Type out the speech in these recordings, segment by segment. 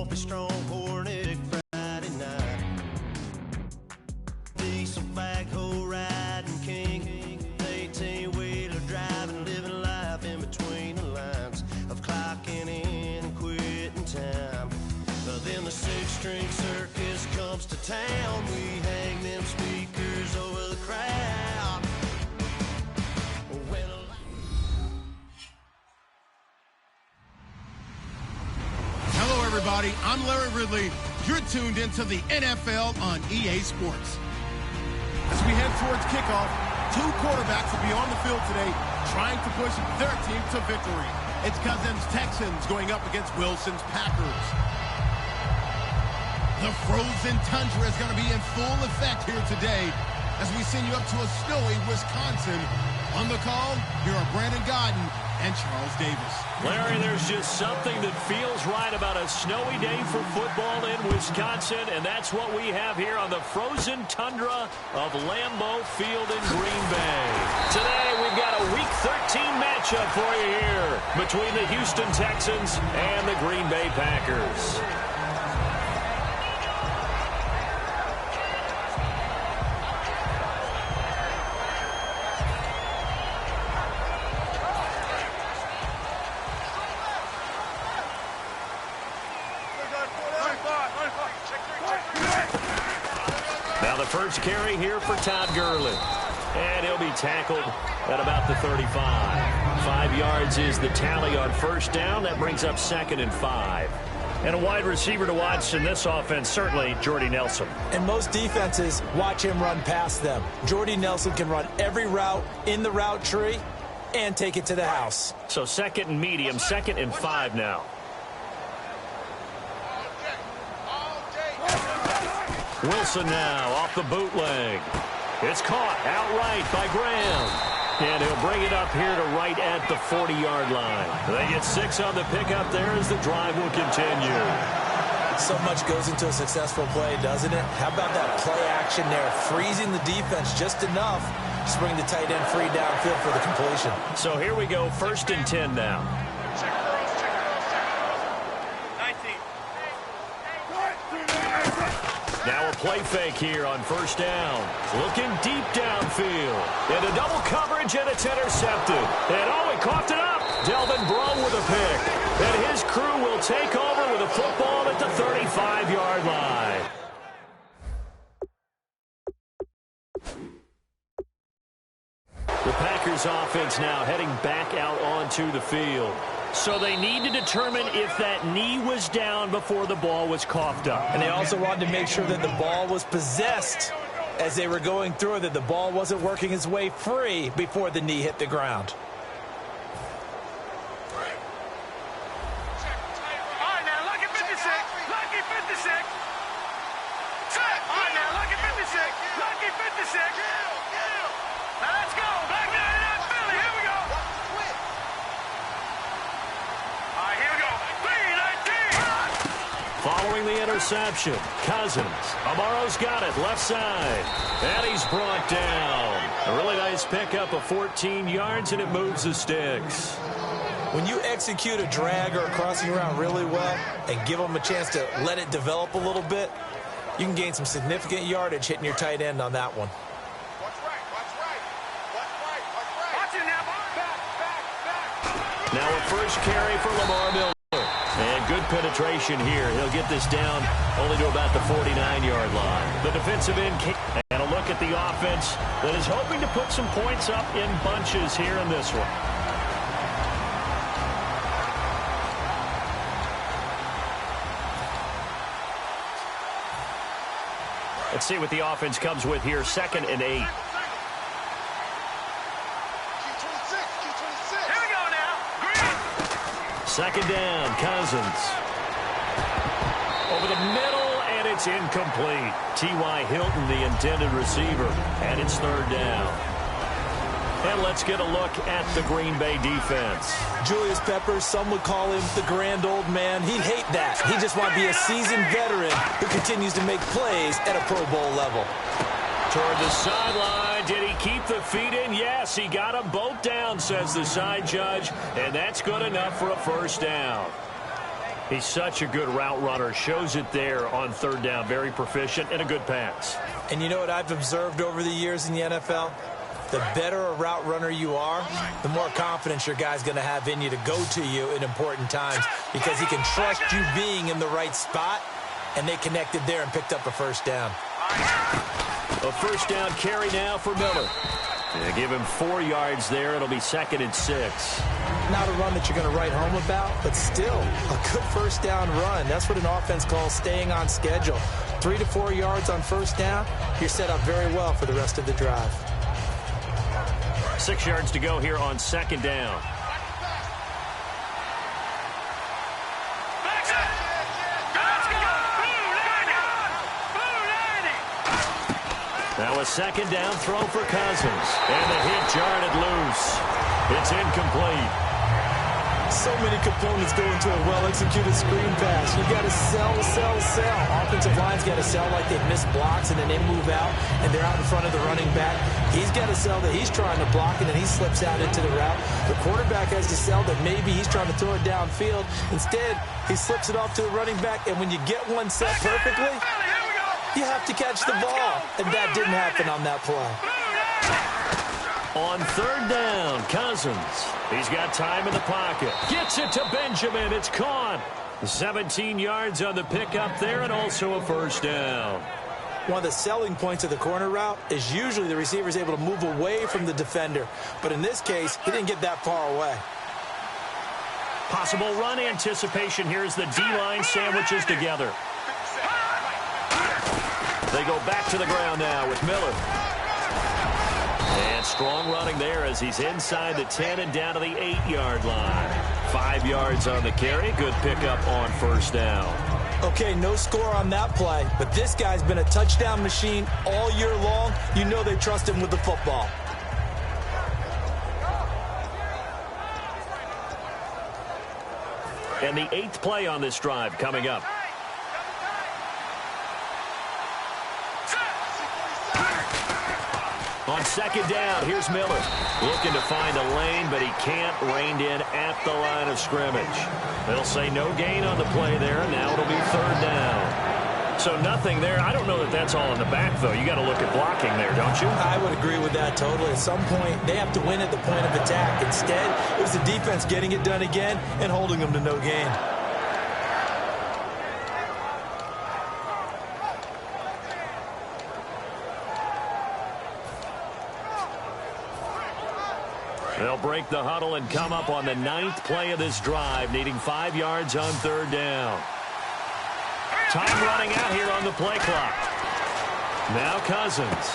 awfully strong Hornet Friday night. Diesel backhoe riding king, 18-wheeler driving, living life in between the lines of clocking in and quitting time. Then the six-string circus comes to town. We hang them speakers over the crowd. Hello, everybody. I'm Larry Ridley. You're tuned into the NFL on EA Sports. As we head towards kickoff, two quarterbacks will be on the field today trying to push their team to victory. It's Cousins' Texans going up against Wilson's Packers. The frozen tundra is going to be in full effect here today as we send you up to a snowy Wisconsin. On the call, here are Brandon Godden and Charles Davis. Larry, there's just something that feels right about a snowy day for football in Wisconsin, and that's what we have here on the frozen tundra of Lambeau Field in Green Bay. Today, we've got a Week 13 matchup for you here between the Houston Texans and the Green Bay Packers. Now the first carry here for Todd Gurley. And he'll be tackled at about the 35. 5 yards is the tally on first down. That brings up 2nd and 5. And a wide receiver to watch in this offense, certainly Jordy Nelson. And most defenses watch him run past them. Jordy Nelson can run every route in the route tree and take it to the house. So 2nd and medium, 2nd and 5 now. Wilson now off the bootleg. It's caught outright by Graham. And he'll bring it up here to right at the 40-yard line. They get 6 on the pickup there as the drive will continue. So much goes into a successful play, doesn't it? How about that play action there, freezing the defense just enough to bring the tight end free downfield for the completion. So here we go, 1st and 10 now. Now a play fake here on first down. Looking deep downfield. Into double coverage, and it's intercepted. And oh, he coughed it up. Delvin Breaux with a pick. And his crew will take over with a football at the 35-yard line. The Packers offense now heading back out onto the field. So they need to determine if that knee was down before the ball was coughed up. And they also wanted to make sure that the ball was possessed as they were going through, that the ball wasn't working its way free before the knee hit the ground. All right, now look at 56. Lucky 56. All right, now look at 56. Lucky 56. Now let's go. Back there in that Philly. Here we go. All right, here we go. 3-19. Following the interception, Cousins. Amaro's got it, left side. And he's brought down. A really nice pickup of 14 yards, and it moves the sticks. When you execute a drag or a crossing route really well and give them a chance to let it develop a little bit, you can gain some significant yardage hitting your tight end on that one. Now a first carry for Lamar Miller. And good penetration here. He'll get this down only to about the 49-yard line. The defensive end, and a look at the offense that is hoping to put some points up in bunches here in this one. Let's see what the offense comes with here. 2nd and 8. Second down, Cousins. Over the middle, and it's incomplete. T.Y. Hilton, the intended receiver, and it's 3rd down. And let's get a look at the Green Bay defense. Julius Peppers, some would call him the grand old man. He'd hate that. He just wants to be a seasoned veteran who continues to make plays at a Pro Bowl level. Toward the sideline, did he keep the feet in? Yes, he got them both down, says the side judge, and that's good enough for a first down. He's such a good route runner. Shows it there on third down. Very proficient and a good pass. And you know what I've observed over the years in the NFL? The better a route runner you are, the more confidence your guy's going to have in you to go to you in important times because he can trust you being in the right spot, and they connected there and picked up a first down. A first down carry now for Miller. They give him 4 yards there. It'll be 2nd and 6. Not a run that you're going to write home about, but still a good first down run. That's what an offense calls staying on schedule. 3 to 4 yards on first down, you're set up very well for the rest of the drive. 6 yards to go here on 2nd down. Now a 2nd down throw for Cousins. And the hit jarred it loose. It's incomplete. So many components go into a well-executed screen pass. You got to sell. Offensive line's got to sell like they've missed blocks, and then they move out, and they're out in front of the running back. He's got to sell that he's trying to block, and then he slips out into the route. The quarterback has to sell that maybe he's trying to throw it downfield. Instead, he slips it off to the running back, and when you get one set perfectly, you have to catch the ball, and that didn't happen on that play. On third down, Cousins. He's got time in the pocket. Gets it to Benjamin. It's caught. 17 yards on the pickup there, and also a first down. One of the selling points of the corner route is usually the receiver is able to move away from the defender. But in this case, he didn't get that far away. Possible run anticipation here as the D-line sandwiches together. They go back to the ground now with Miller. And strong running there as he's inside the 10 and down to the 8-yard line. 5 yards on the carry. Good pickup on first down. Okay, no score on that play, but this guy's been a touchdown machine all year long. You know they trust him with the football. And the 8th play on this drive coming up. On second down, here's Miller. Looking to find a lane, but he can't. Reined in at the line of scrimmage. They'll say no gain on the play there, and now it'll be third down. So nothing there. I don't know that that's all in the back, though. You got to look at blocking there, don't you? I would agree with that totally. At some point, they have to win at the point of attack. Instead, it was the defense getting it done again and holding them to no gain. They'll break the huddle and come up on the 9th play of this drive, needing 5 yards on third down. Time running out here on the play clock. Now Cousins.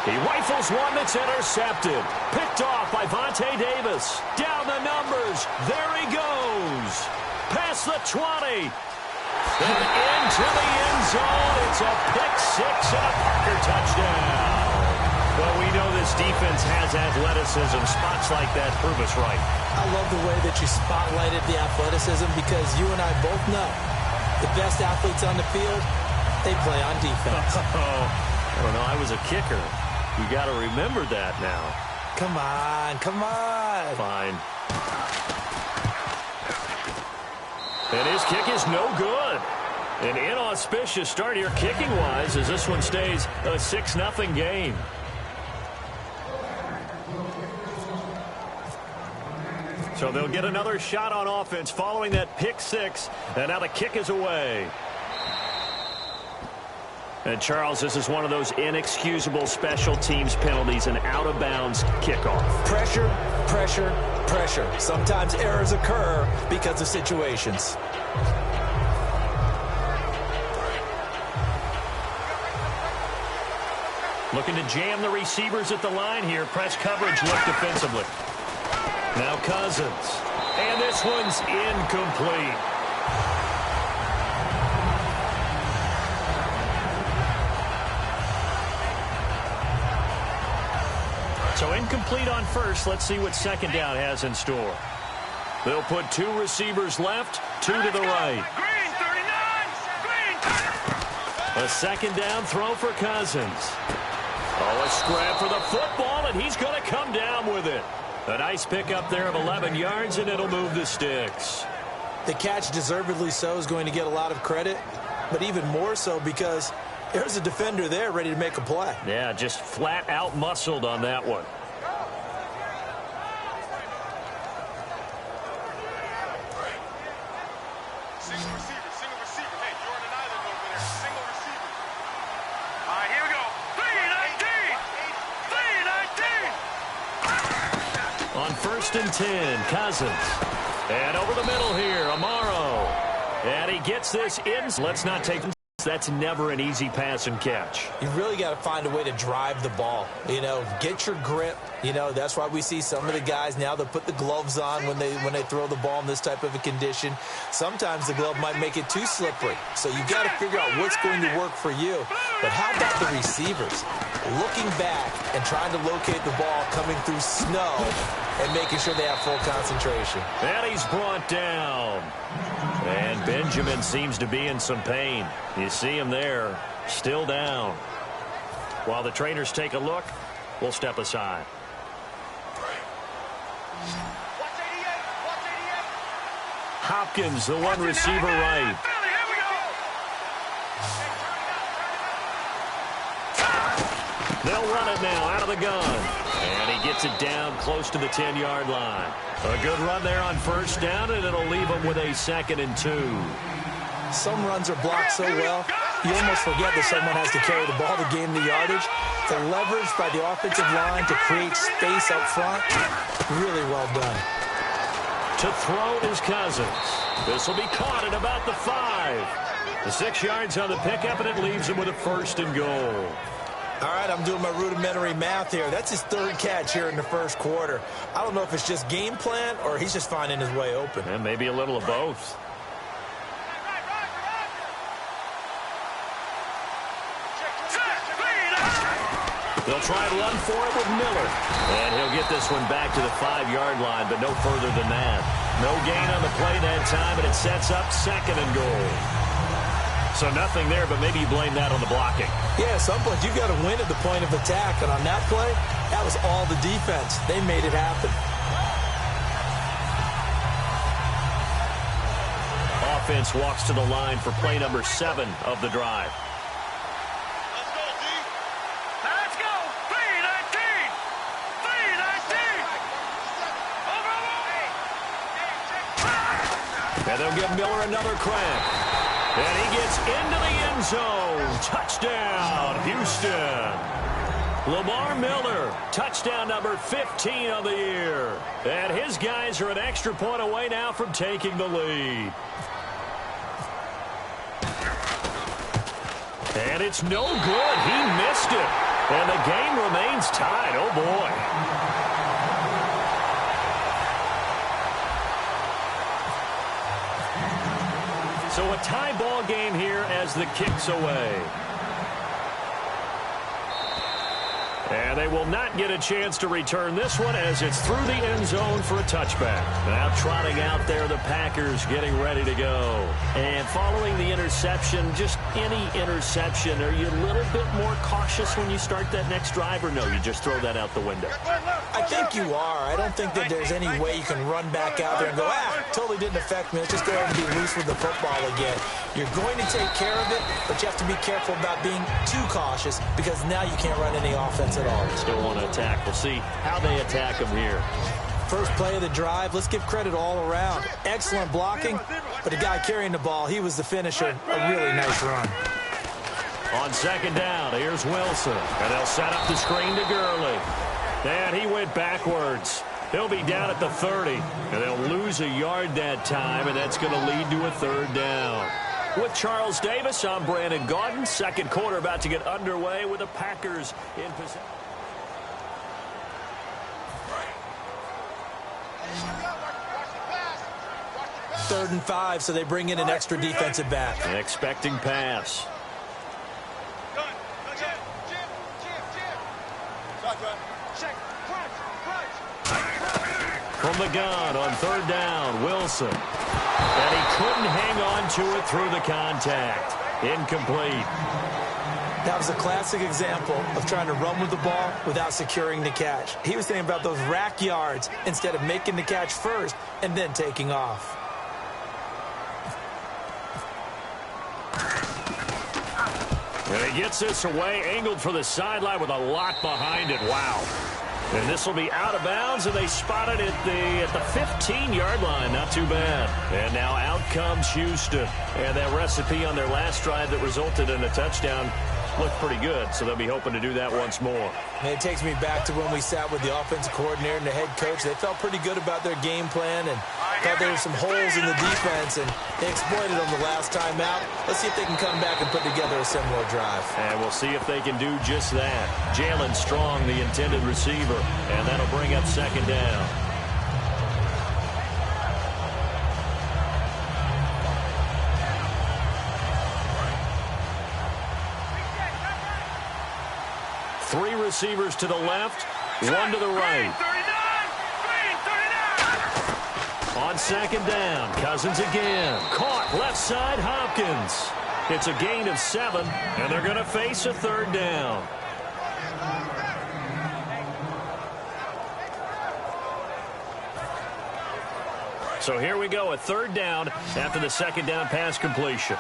He rifles one that's intercepted. Picked off by Vontae Davis. Down the numbers. There he goes. Past the 20. Then into the end zone. It's a pick six and a Parker touchdown. Well, we know this defense has athleticism. Spots like that prove us right. I love the way that you spotlighted the athleticism because you and I both know the best athletes on the field, they play on defense. I don't know. I was a kicker. You got to remember that now. Come on, come on. Fine. And his kick is no good. An inauspicious start here kicking-wise as this one stays a 6-0 game. So they'll get another shot on offense following that pick six. And now the kick is away. And, Charles, this is one of those inexcusable special teams penalties, an out-of-bounds kickoff. Pressure, pressure, pressure. Sometimes errors occur because of situations. Looking to jam the receivers at the line here. Press coverage look defensively. Now Cousins. And this one's incomplete. So incomplete on first. Let's see what second down has in store. They'll put 2 receivers left, 2 to the right. Green, 39. Green. A second down throw for Cousins. Oh, a scrap for the football, and he's going to come down with it. A nice pickup there of 11 yards, and it'll move the sticks. The catch, deservedly so, is going to get a lot of credit, but even more so because there's a defender there ready to make a play. Yeah, just flat out muscled on that one. Single receiver. Hey, you're on an island over there. Single receiver. All right, here we go. 3-19. On 1st and 10, Cousins. And over the middle here, Amaro. And he gets this in. Let's not take him. That's never an easy pass and catch. You really got to find a way to drive the ball. You know, get your grip. You know, that's why we see some of the guys now that put the gloves on when they throw the ball in this type of a condition. Sometimes the glove might make it too slippery. So you got to figure out what's going to work for you. But how about the receivers? Looking back and trying to locate the ball coming through snow and making sure they have full concentration. And he's brought down. And Benjamin seems to be in some pain. You see him there, still down. While the trainers take a look, we'll step aside. Hopkins, the one receiver right. They'll run it now out of the gun. And he gets it down close to the 10-yard line. A good run there on 1st down, and it'll leave him with a 2nd and 2. Some runs are blocked so well, you almost forget that someone has to carry the ball to gain the yardage. The leverage by the offensive line to create space up front, really well done. To throw is Cousins. This will be caught at about the 5. The 6 yards on the pickup, and it leaves him with a 1st and goal. All right, I'm doing my rudimentary math here. That's his 3rd catch here in the 1st quarter. I don't know if it's just game plan or he's just finding his way open. And maybe a little of both. They'll try and run for it with Miller. And he'll get this one back to the 5-yard line, but no further than that. No gain on the play that time, and it sets up 2nd and goal. So nothing there, but maybe you blame that on the blocking. Yeah, at some point you've got to win at the point of attack. And on that play, that was all the defense. They made it happen. Offense walks to the line for play number 7 of the drive. Let's go. 3-19. And they'll give Miller another crack. And he gets into the end zone. Touchdown, Houston. Lamar Miller, touchdown number 15 of the year. And his guys are an extra point away now from taking the lead. And it's no good. He missed it. And the game remains tied. Oh, boy. So a tie ball game here as the kick's away. And they will not get a chance to return this one as it's through the end zone for a touchback. Now trotting out there, the Packers getting ready to go. And following the interception, just any interception, are you a little bit more cautious when you start that next drive, or no, you just throw that out the window? I think you are. I don't think that there's any way you can run back out there and go, totally didn't affect me. Let's just go ahead and be loose with the football again. You're going to take care of it, but you have to be careful about being too cautious because now you can't run any offense at all. Still want to attack. We'll see how they attack them here. First play of the drive, let's give credit all around. Excellent blocking, but the guy carrying the ball, he was the finisher. A really nice run. On 2nd down, here's Wilson. And they'll set up the screen to Gurley. And he went backwards. He'll be down at the 30. And they'll lose a yard that time, and that's going to lead to a 3rd down. With Charles Davis, I'm Brandon Gaudin. 2nd quarter about to get underway with the Packers in possession. Third and 5, so they bring in an extra defensive back. Expecting pass. From the gun on 3rd down, Wilson. And he couldn't hang on to it through the contact. Incomplete. That was a classic example of trying to run with the ball without securing the catch. He was thinking about those rack yards instead of making the catch first and then taking off. And he gets this away, angled for the sideline with a lot behind it. Wow. And this will be out of bounds, and they spot it at the 15-yard line. Not too bad. And now out comes Houston. And that recipe on their last drive that resulted in a touchdown looked pretty good, so they'll be hoping to do that once more. And it takes me back to when we sat with the offensive coordinator and the head coach. They felt pretty good about their game plan and thought there were some holes in the defense, and they exploited them the last time out. Let's see if they can come back and put together a similar drive. And we'll see if they can do just that. Jalen Strong, the intended receiver, and that'll bring up second down. Three receivers to the left, one to the right. On second down, Cousins again. Caught left side, Hopkins. It's a gain of 7, and they're going to face a third down. So here we go, a third down after the second down pass completion.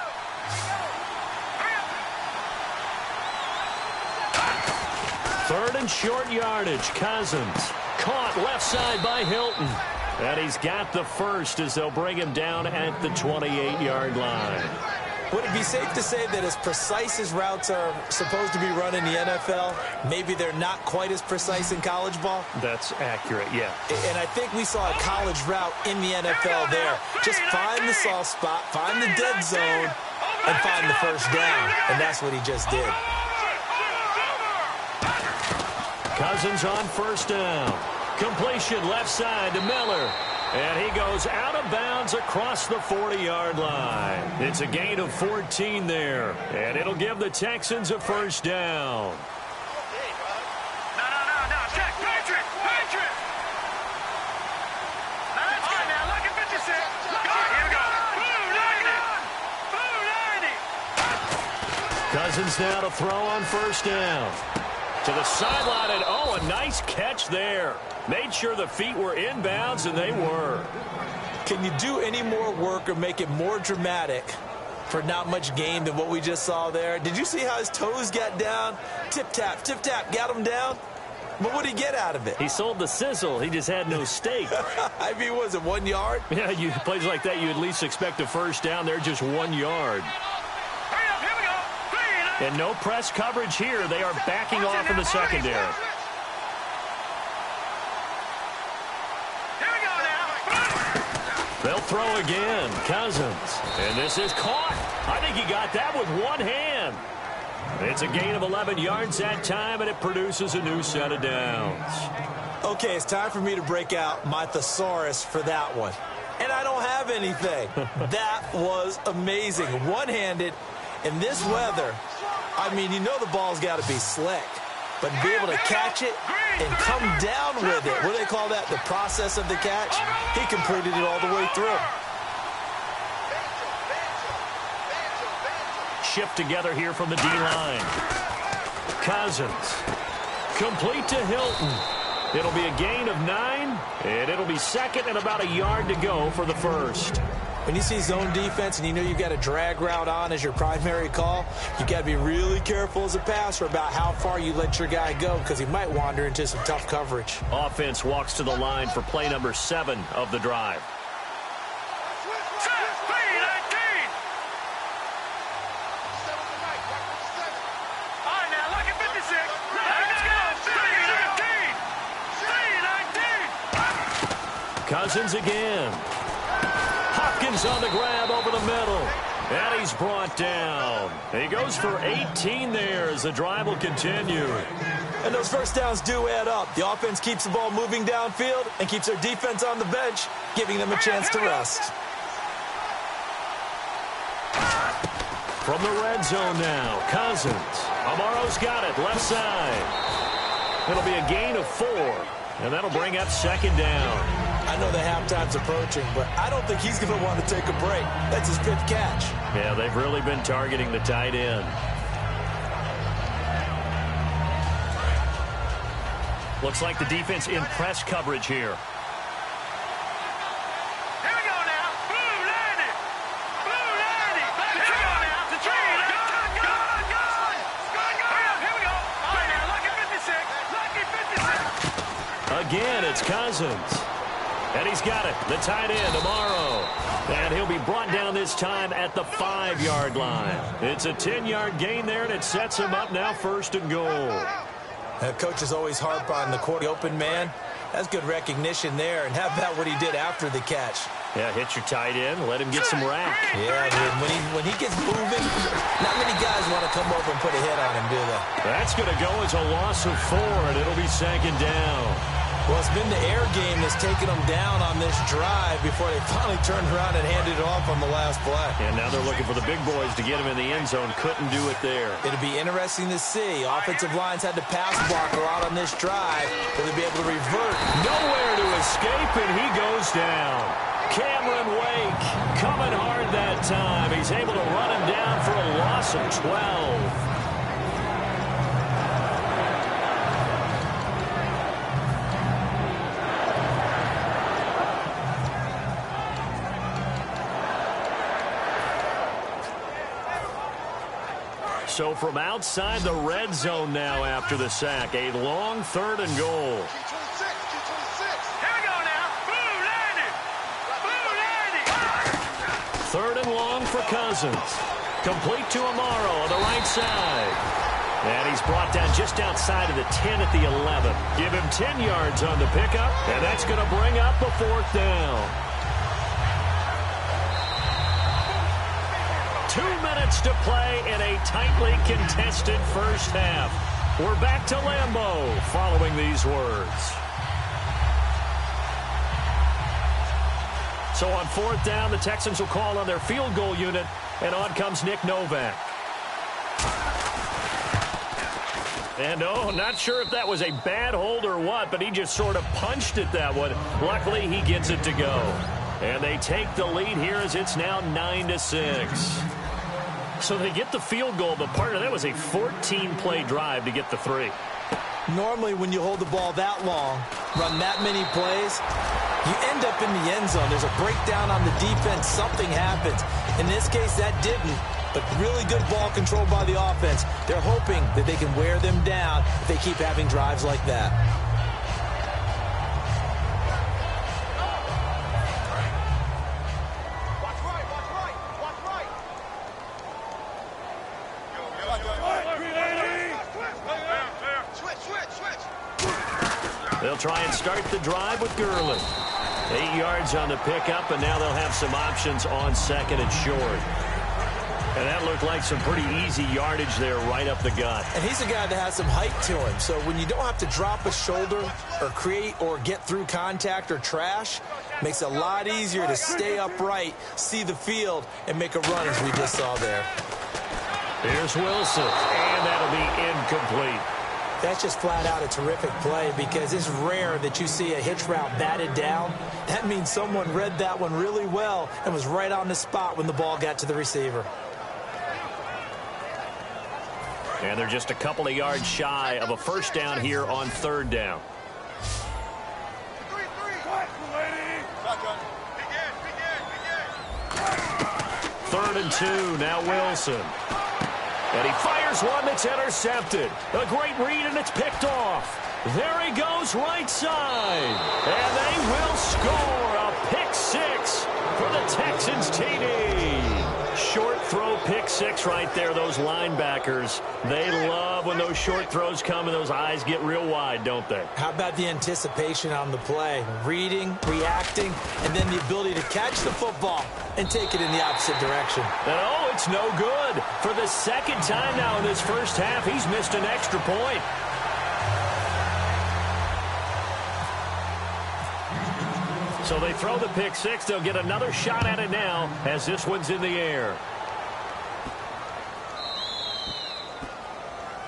Third and short yardage, Cousins. Caught left side by Hilton. And he's got the first as they'll bring him down at the 28-yard line. Would it be safe to say that as precise as routes are supposed to be run in the NFL, maybe they're not quite as precise in college ball? That's accurate, yeah. And I think we saw a college route in the NFL there. Just find the soft spot, find the dead zone, and find the first down. And that's what he just did. Cousins on first down. Completion left side to Miller. And he goes out of bounds across the 40-yard line. It's a gain of 14 there. And it'll give the Texans a first down. No. Check. Patriot. Now let's go now. Look at 56. Here we go. Blue 90. Cousins now to throw on first down. To the sideline, and a nice catch there. Made sure the feet were inbounds, and they were. Can you do any more work or make it more dramatic for not much gain than what we just saw there? Did you see how his toes got down? Tip-tap, got him down? But what did he get out of it? He sold the sizzle. He just had no steak. I mean, was it 1 yard? Yeah, plays like that, you at least expect a first down. They're just 1 yard. And no press coverage here. They are backing off in the secondary. They'll throw again. Cousins. And this is caught. I think he got that with one hand. It's a gain of 11 yards that time, and it produces a new set of downs. Okay, it's time for me to break out my thesaurus for that one. And I don't have anything. That was amazing. One-handed in this weather. I mean, you know the ball's got to be slick. But to be able to catch it and come down with it, what do they call that, the process of the catch? He completed it all the way through. Shift together here from the D-line. Cousins. Complete to Hilton. It'll be a gain of 9, and it'll be second and about a yard to go for the first. When you see zone defense and you know you've got a drag route on as your primary call, you've got to be really careful as a passer about how far you let your guy go because he might wander into some tough coverage. Offense walks to the line for play number 7 of the drive. Cousins again. Hopkins on the grab over the middle. And he's brought down. He goes for 18 there as the drive will continue. And those first downs do add up. The offense keeps the ball moving downfield and keeps their defense on the bench, giving them a chance to rest. From the red zone now, Cousins. Amaro's got it, left side. It'll be a gain of 4, and that'll bring up second down. I know the halftime's approaching, but I don't think he's going to want to take a break. That's his 5th catch. Yeah, they've really been targeting the tight end. Looks like the defense in press coverage here. Here we go now. Blue 90. Blue 90. Here we go now. The train. Gun. It's Cousins. And he's got it. The tight end, Amaro. And he'll be brought down this time at the 5-yard line. It's a 10-yard gain there, and it sets him up now 1st and goal. Coaches always harp on the quarter open man. That's good recognition there. And how about what he did after the catch? Yeah, hit your tight end. Let him get some rack. Yeah, dude, when he gets moving, not many guys want to come over and put a hit on him, do they? That's going to go as a loss of 4, and it'll be 2nd down. Well, it's been the air game that's taken them down on this drive before they finally turned around and handed it off on the last play. And now they're looking for the big boys to get him in the end zone. Couldn't do it there. It'll be interesting to see. Offensive lines had to pass block a lot on this drive. Will they be able to revert? Nowhere to escape, and he goes down. Cameron Wake coming hard that time. He's able to run him down for a loss of 12. So from outside the red zone now after the sack, a long 3rd and goal. Here we go now. Boom, landed. Boom, landed. 3rd and long for Cousins. Complete to Amaro on the right side. And he's brought down just outside of the 10 at the 11. Give him 10 yards on the pickup, and that's going to bring up a 4th down. 2 minutes to play in a tightly contested first half. We're back to Lambeau following these words. So on 4th down, the Texans will call on their field goal unit, and on comes Nick Novak. And, not sure if that was a bad hold or what, but he just sort of punched it that one. Luckily, he gets it to go. And they take the lead here as it's now 9-6. So they get the field goal, but part of that was a 14-play drive to get the 3. Normally, when you hold the ball that long, run that many plays, you end up in the end zone. There's a breakdown on the defense. Something happens. In this case, that didn't, but really good ball control by the offense. They're hoping that they can wear them down if they keep having drives like that. They'll try and start the drive with Gurley. 8 yards on the pickup, and now they'll have some options on 2nd and short. And that looked like some pretty easy yardage there right up the gut. And he's a guy that has some height to him. So when you don't have to drop a shoulder or create or get through contact or trash, makes it a lot easier to stay upright, see the field, and make a run as we just saw there. Here's Wilson, and that'll be incomplete. That's just flat out a terrific play because it's rare that you see a hitch route batted down. That means someone read that one really well and was right on the spot when the ball got to the receiver. And they're just a couple of yards shy of a 1st down here on 3rd down. 3rd and 2, now Wilson. And he fires one that's intercepted. A great read, and it's picked off. There he goes right side. And they will score a pick 6 for the Texans TD. Short throw pick 6 right there. Those linebackers, they love when those short throws come and those eyes get real wide, don't they? How about the anticipation on the play? Reading, reacting, and then the ability to catch the football and take it in the opposite direction. And it's no good. For the 2nd time now in this first half, he's missed an extra point. So they throw the pick 6. They'll get another shot at it now as this one's in the air.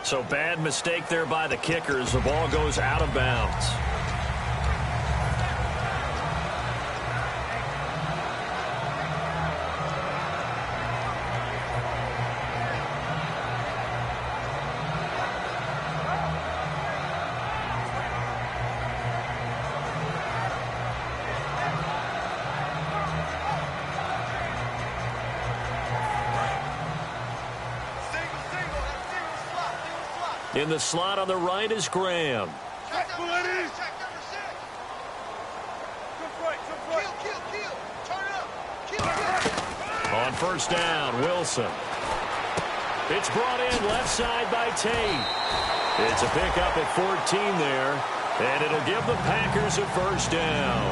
So bad mistake there by the kickers. The ball goes out of bounds. In the slot on the right is Graham. first down, Wilson. It's brought in left side by Tate. It's a pickup at 14 there, and it'll give the Packers a first down.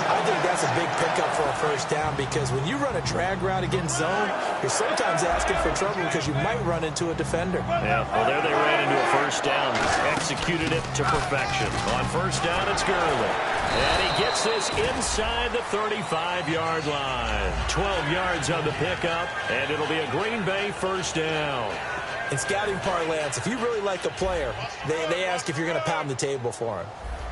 I think that's a big pickup for a first down because when you run a drag route against zone, you're sometimes asking for trouble because you might run into a defender. Yeah, well, there they ran into a first down. Executed it to perfection. On first down, it's Gurley. And he gets this inside the 35-yard line. 12 yards on the pickup, and it'll be a Green Bay first down. In scouting parlance, if you really like a player, they ask if you're going to pound the table for him.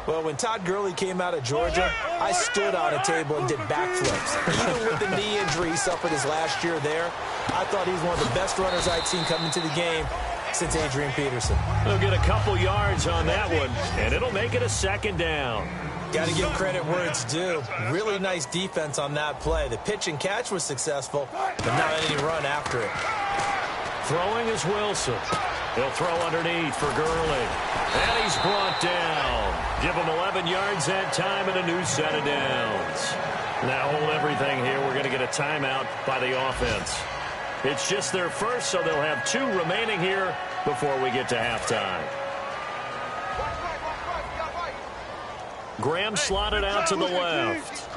Well, when Todd Gurley came out of Georgia, I stood on a table and did backflips. Even with the knee injury he suffered his last year there, I thought he was one of the best runners I'd seen come into the game since Adrian Peterson. They'll get a couple yards on that one, and it'll make it a second down. Got to give credit where it's due. Really nice defense on that play. The pitch and catch was successful, but not any run after it. Throwing is Wilson. He'll throw underneath for Gurley. And he's brought down. Give him 11 yards that time and a new set of downs. Now hold everything here. We're going to get a timeout by the offense. It's just their first, so they'll have 2 remaining here before we get to halftime. Graham slotted out to the left.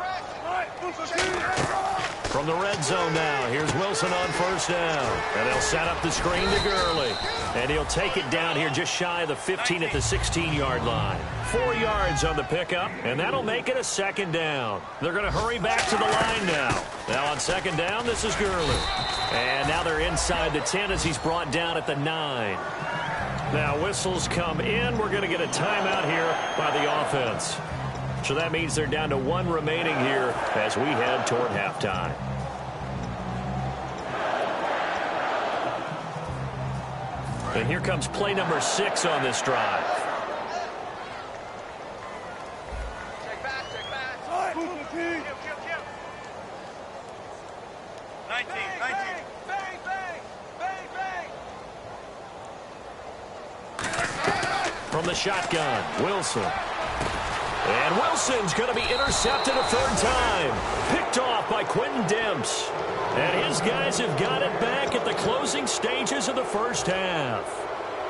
From the red zone now, here's Wilson on first down. And they'll set up the screen to Gurley. And he'll take it down here just shy of the 15 at the 16-yard line. 4 yards on the pickup, and that'll make it a second down. They're going to hurry back to the line now. Now on second down, this is Gurley. And now they're inside the 10 as he's brought down at the 9. Now whistles come in. We're going to get a timeout here by the offense. So that means they're down to 1 remaining here as we head toward halftime. And here comes play number 6 on this drive. Check back. Kill. 19. Bang, bang. From the shotgun, Wilson. And Wilson's going to be intercepted a third time. Picked off by Quentin Demps. And his guys have got it back at the closing stages of the first half.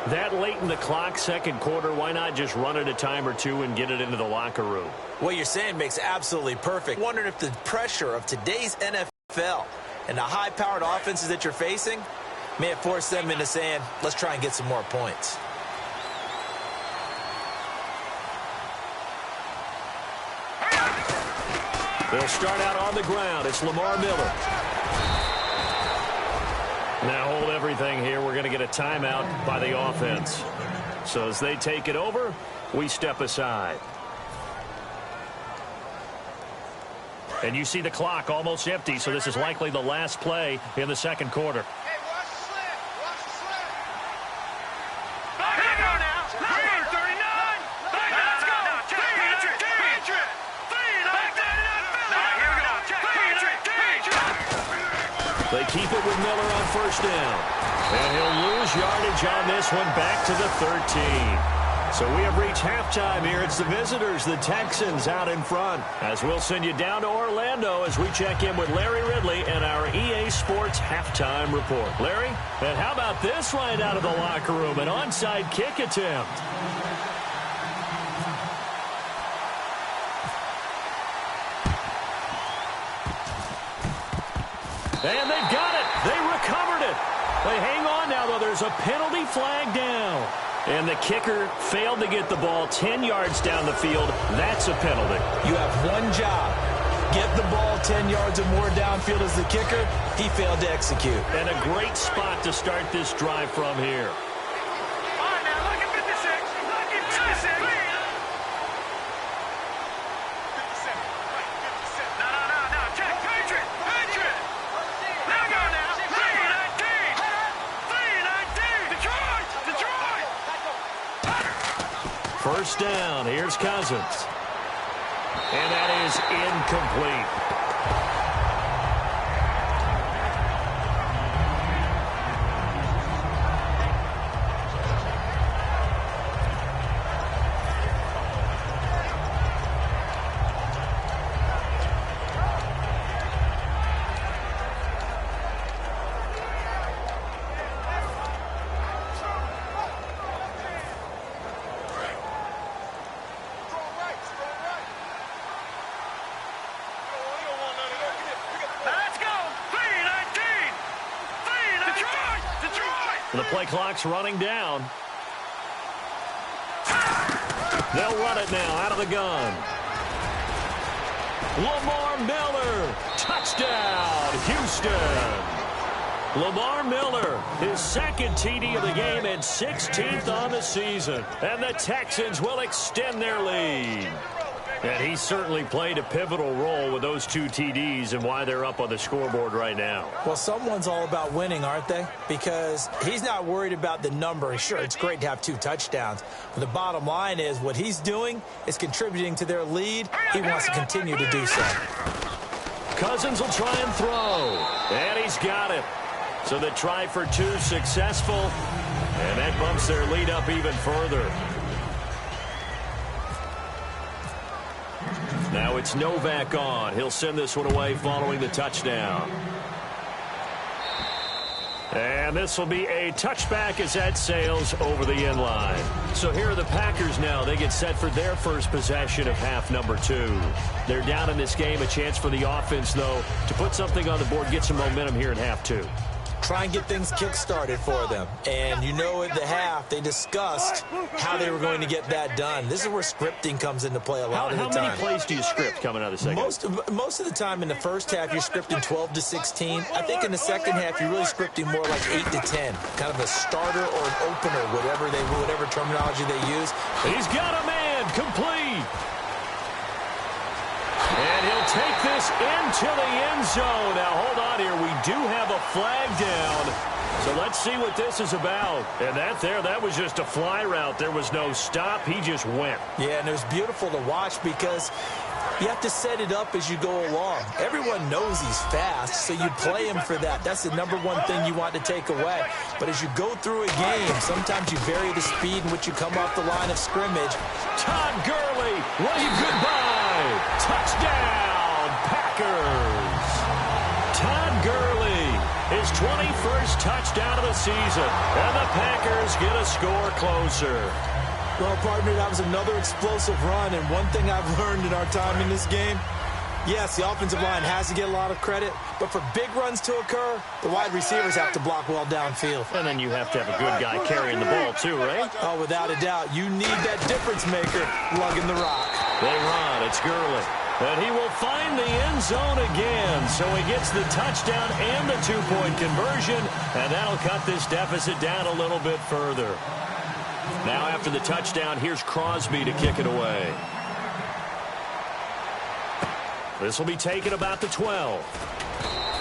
That late in the clock, second quarter, why not just run it a time or two and get it into the locker room? What you're saying makes absolutely perfect. Wondering if the pressure of today's NFL and the high-powered offenses that you're facing may have forced them into saying, let's try and get some more points. They'll start out on the ground. It's Lamar Miller. Now hold everything here. We're going to get a timeout by the offense. So as they take it over, we step aside. And you see the clock almost empty, so this is likely the last play in the second quarter. Hey, watch the slip. Back there now. Number 39. Back there. Let's go. Patriot. Back there. Here we go. Patriot. They keep it with Miller on first down. And he'll lose yardage on this one back to the 13. So we have reached halftime here. It's the visitors, the Texans, out in front. As we'll send you down to Orlando as we check in with Larry Ridley and our EA Sports halftime report. Larry, and how about this right out of the locker room? An onside kick attempt. And they've got it. They recovered it. They hang on now, though. There's a penalty flag down. And the kicker failed to get the ball 10 yards down the field. That's a penalty. You have one job. Get the ball 10 yards or more downfield as the kicker. He failed to execute. And a great spot to start this drive from here. All right, now, look at 56. Look at 56. 57. No. Check. Patriot. Now go now. 319. Detroit. First down. Here's Cousins. And that is incomplete. The play clock's running down. They'll run it now out of the gun. Lamar Miller, touchdown, Houston. Lamar Miller, his second TD of the game and 16th on the season. And the Texans will extend their lead. And he certainly played a pivotal role with those 2 TDs and why they're up on the scoreboard right now. Well, someone's all about winning, aren't they? Because he's not worried about the number. Sure, it's great to have 2 touchdowns. But the bottom line is what he's doing is contributing to their lead. He wants to continue to do so. Cousins will try and throw. And he's got it. So the try for 2 successful. And that bumps their lead up even further. Now it's Novak on. He'll send this one away following the touchdown. And this will be a touchback as that sails over the end line. So here are the Packers now. They get set for their first possession of half number 2. They're down in this game. A chance for the offense, though, to put something on the board, get some momentum here in half 2. Try and get things kick-started for them. And you know at the half, they discussed how they were going to get that done. This is where scripting comes into play a lot of the time. How many plays do you script coming out of the second? Most of the time in the first half, you're scripting 12 to 16. I think in the second half, you're really scripting more like 8 to 10. Kind of a starter or an opener, whatever terminology they use. He's got a man, complete. And he'll take this into the end zone. Now, hold on here. We do have a flag down. So let's see what this is about. And that was just a fly route. There was no stop. He just went. Yeah, and it was beautiful to watch because you have to set it up as you go along. Everyone knows he's fast, so you play him for that. That's the number one thing you want to take away. But as you go through a game, sometimes you vary the speed in which you come off the line of scrimmage. Todd Gurley, wave goodbye. Touchdown, Packers. Todd Gurley, his 21st touchdown of the season. And the Packers get a score closer. Well, partner, that was another explosive run, and one thing I've learned in our time in this game, yes, the offensive line has to get a lot of credit, but for big runs to occur, the wide receivers have to block well downfield. And then you have to have a good guy carrying the ball, too, right? Oh, without a doubt. You need that difference maker lugging the rock. They run. It's Gurley. And he will find the end zone again. So he gets the touchdown and the 2-point conversion, and that'll cut this deficit down a little bit further. Now after the touchdown, here's Crosby to kick it away. This will be taken about the 12.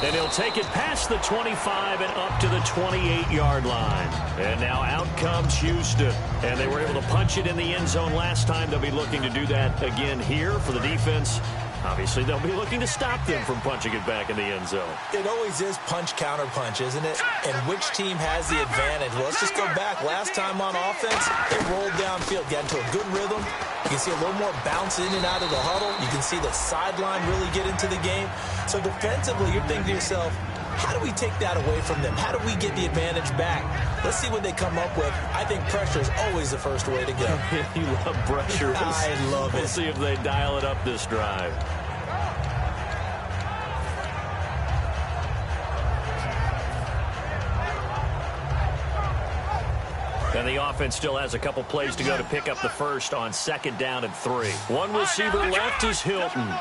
And he'll take it past the 25 and up to the 28-yard line. And now out comes Houston. And they were able to punch it in the end zone last time. They'll be looking to do that again here for the defense. Obviously, they'll be looking to stop them from punching it back in the end zone. It always is punch-counter-punch, isn't it? And which team has the advantage? Well, let's just go back. Last time on offense, they rolled downfield, got into a good rhythm. You can see a little more bounce in and out of the huddle. You can see the sideline really get into the game. So defensively, you're thinking to yourself, how do we take that away from them? How do we get the advantage back? Let's see what they come up with. I think pressure is always the first way to go. You love pressure. I love it. We'll see if they dial it up this drive. And the offense still has a couple plays to go to pick up the first on 2nd down and 3. One receiver left is Hilton.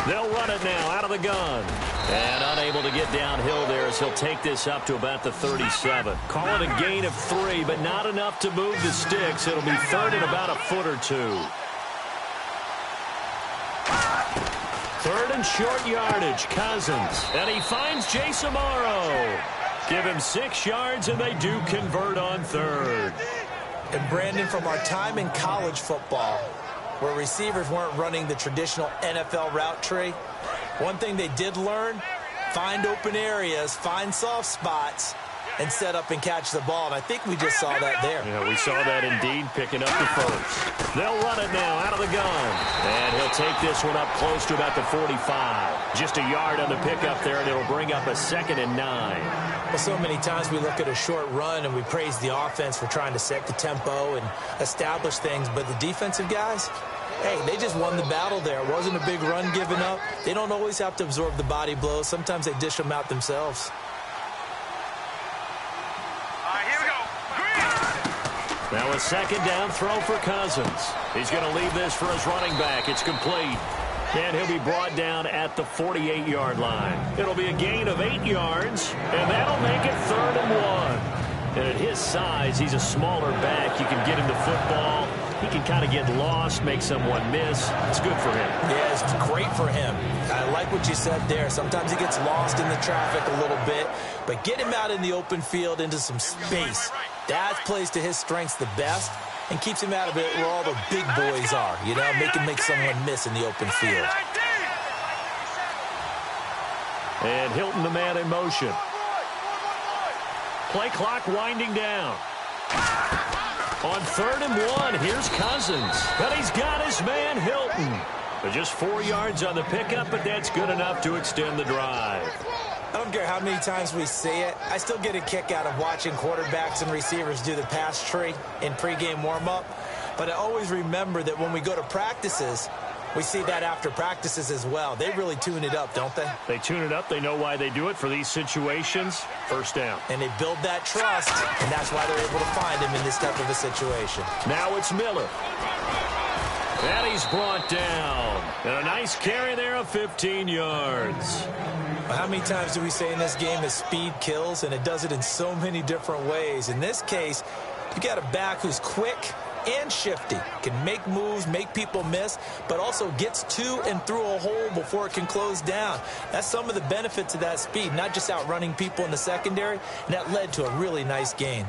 They'll run it now out of the gun. And unable to get downhill there as he'll take this up to about the 37. Call it a gain of 3, but not enough to move the sticks. It'll be 3rd and about a foot or 2. 3rd and short yardage, Cousins. And he finds Jace Amaro. Give him 6 yards, and they do convert on 3rd. And Brandon, from our time in college football, where receivers weren't running the traditional NFL route tree, one thing they did learn, find open areas, find soft spots, and set up and catch the ball. And I think we just saw that there. Yeah, we saw that indeed, picking up the first. They'll run it now out of the gun. And he'll take this one up close to about the 45. Just a yard on the pickup there, and it'll bring up a 2nd and 9. Well, so many times we look at a short run and we praise the offense for trying to set the tempo and establish things. But the defensive guys, Hey, they just won the battle there. It wasn't a big run given up. They don't always have to absorb the body blows. Sometimes they dish them out themselves. All right, here we go. Now a second down throw for Cousins. He's going to leave this for his running back. It's complete. And he'll be brought down at the 48-yard line. It'll be a gain of 8 yards, and that'll make it 3rd and 1. And at his size, he's a smaller back. You can get him the football. He can kind of get lost, make someone miss. It's good for him. Yeah, it's great for him. I like what you said there. Sometimes he gets lost in the traffic a little bit, but get him out in the open field into some space. That plays to his strengths the best and keeps him out of it where all the big boys are, you know, make someone miss in the open field. And Hilton, the man in motion. Play clock winding down. On 3rd and 1, here's Cousins. And he's got his man, Hilton. But just 4 yards on the pickup, but that's good enough to extend the drive. I don't care how many times we say it. I still get a kick out of watching quarterbacks and receivers do the pass tree in pregame warm-up. But I always remember that when we go to practices, we see that after practices as well. They really tune it up, don't they? They tune it up. They know why they do it for these situations. First down. And they build that trust, and that's why they're able to find him in this type of a situation. Now it's Miller. And he's brought down. And a nice carry there of 15 yards. How many times do we say in this game that speed kills, and it does it in so many different ways? In this case, you got a back who's quick and shifty, can make moves, make people miss, but also gets to and through a hole before it can close down. That's some of the benefits of that speed, not just outrunning people in the secondary, and that led to a really nice gain.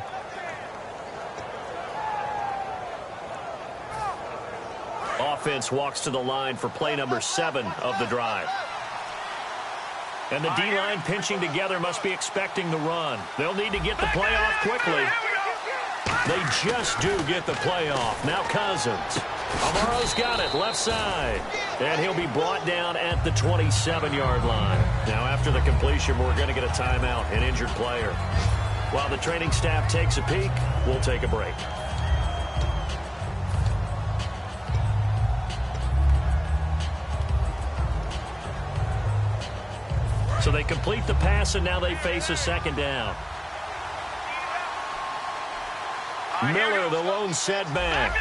Offense walks to the line for play number 7 of the drive. And the D-line pinching together must be expecting the run. They'll need to get the play off quickly. They just do get the play off. Now Cousins. Amaro's got it, left side. And he'll be brought down at the 27-yard line. Now after the completion, we're going to get a timeout, an injured player. While the training staff takes a peek, we'll take a break. So they complete the pass, and now they face a second down. Miller, the lone setback.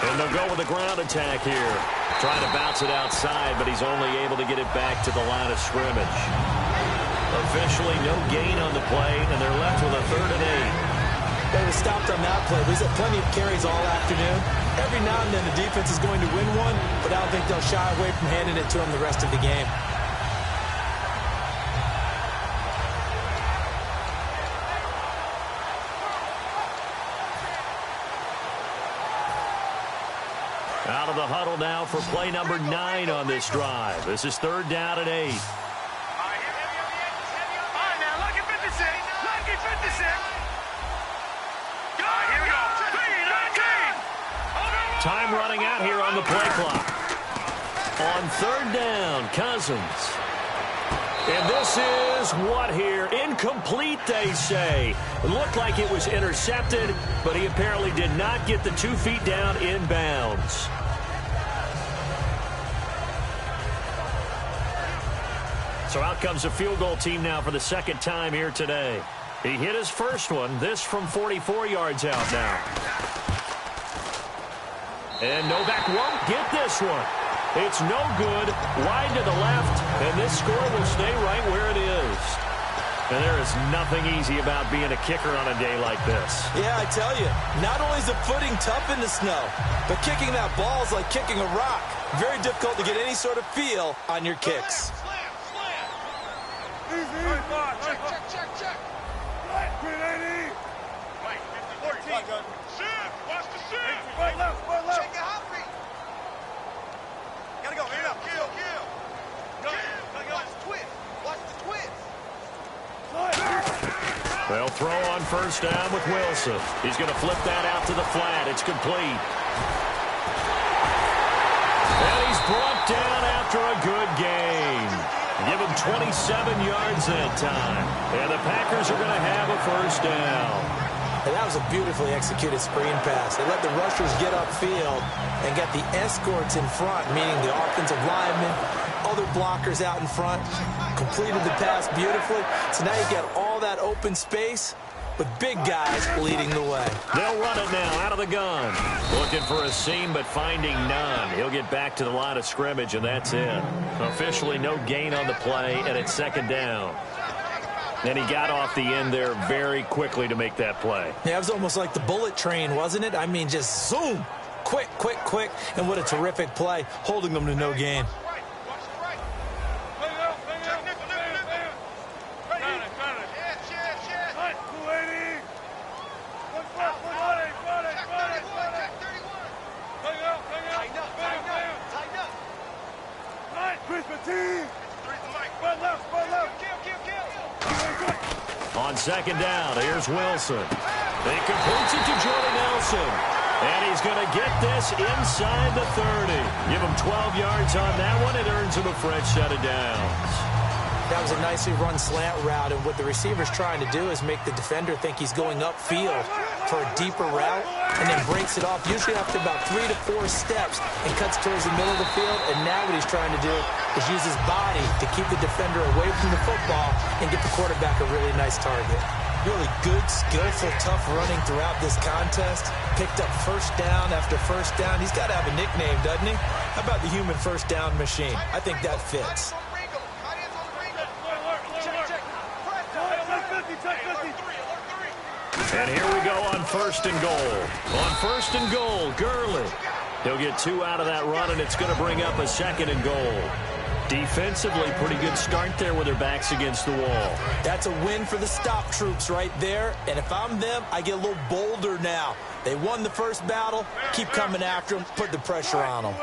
And they'll go with a ground attack here. Trying to bounce it outside, but he's only able to get it back to the line of scrimmage. Officially no gain on the play, and they're left with a 3rd and 8. They were stopped on that play. He's had plenty of carries all afternoon. Every now and then the defense is going to win one, but I don't think they'll shy away from handing it to him the rest of the game. Out of the huddle now for play number 9 on this drive. This is 3rd down and 8. Time running out here on the play clock. On 3rd down, Cousins. And this is what here? Incomplete, they say. It looked like it was intercepted, but he apparently did not get the 2 feet down in bounds. So out comes a field goal team now for the 2nd time here today. He hit his first one, this from 44 yards out now. And Novak won't get this one. It's no good, wide to the left, and this score will stay right where it is. And there is nothing easy about being a kicker on a day like this. Yeah, I tell you, not only is the footing tough in the snow, but kicking that ball is like kicking a rock. Very difficult to get any sort of feel on your kicks. Check. Shift, watch the shift. Right left. Check your hot feet. Gotta go, here up, kill. Watch the twist. They'll throw on 1st down with Wilson. He's going to flip that out to the flat. It's complete. And he's brought down at after a good gain. Give him 27 yards that time. And the Packers are going to have a first down. And that was a beautifully executed screen pass. They let the rushers get upfield and got the escorts in front, meaning the offensive linemen, other blockers out in front, completed the pass beautifully. So now you get all that open space with big guys leading the way. They'll run it now out of the gun. Looking for a seam, but finding none. He'll get back to the line of scrimmage, and that's it. Officially no gain on the play, and it's second down. And he got off the end there very quickly to make that play. Yeah, it was almost like the bullet train, wasn't it? I mean, just zoom. Quick, quick, quick. And what a terrific play, holding them to no gain. On second down, here's Wilson. He completes it to Jordan Nelson. And he's going to get this inside the 30. Give him 12 yards on that one. It earns him a fresh set of downs. That was a nicely run slant route, and what the receiver's trying to do is make the defender think he's going upfield for a deeper route, and then breaks it off, usually after about 3 to 4 steps, and cuts towards the middle of the field. And now what he's trying to do is use his body to keep the defender away from the football and get the quarterback a really nice target. Really good, skillful, tough running throughout this contest. Picked up first down after first down. He's got to have a nickname, doesn't he? How about the human first down machine? I think that fits. And here we go on first and goal. On first and goal, Gurley. He'll get 2 out of that run, and it's going to bring up a second and goal. Defensively, pretty good start there with their backs against the wall. That's a win for the stop troops right there. And if I'm them, I get a little bolder now. They won the first battle. Keep coming after them. Put the pressure on them.